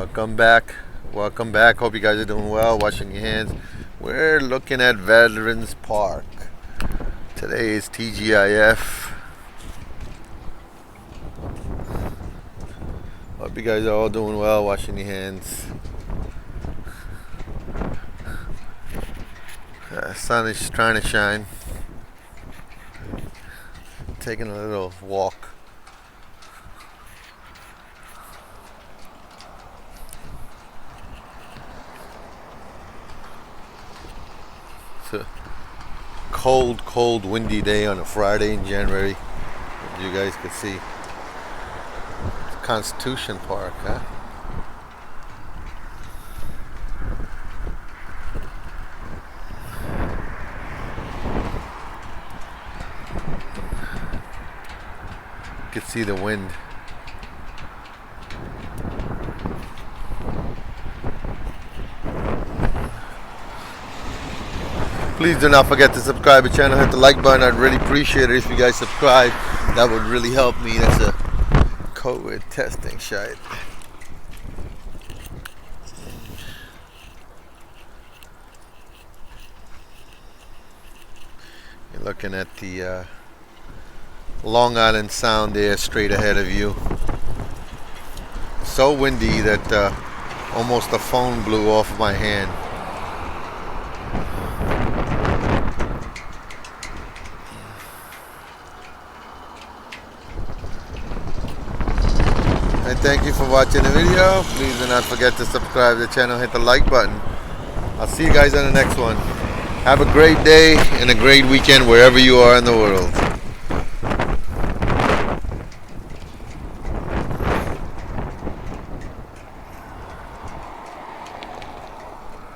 Welcome back. Welcome back. Hope you guys are doing well. Washing your hands. We're looking at Veterans Park. Today is TGIF. Hope you guys are all doing well. Washing your hands. Sun is trying to shine. Taking a little walk. It's a cold, windy day on a Friday in January. As you guys can see. It's Constitution Park, huh? You can see the wind. Please do not forget to subscribe to the channel, hit the like button. I'd really appreciate it if you guys subscribe. That would really help me. That's a COVID testing shite. You're looking at the Long Island Sound there straight ahead of you. So windy that almost the phone blew off my hand. And thank you for watching the video. Please do not forget to subscribe to the channel, hit the like button. I'll see you guys on the next one. Have a great day and a great weekend wherever you are in the world.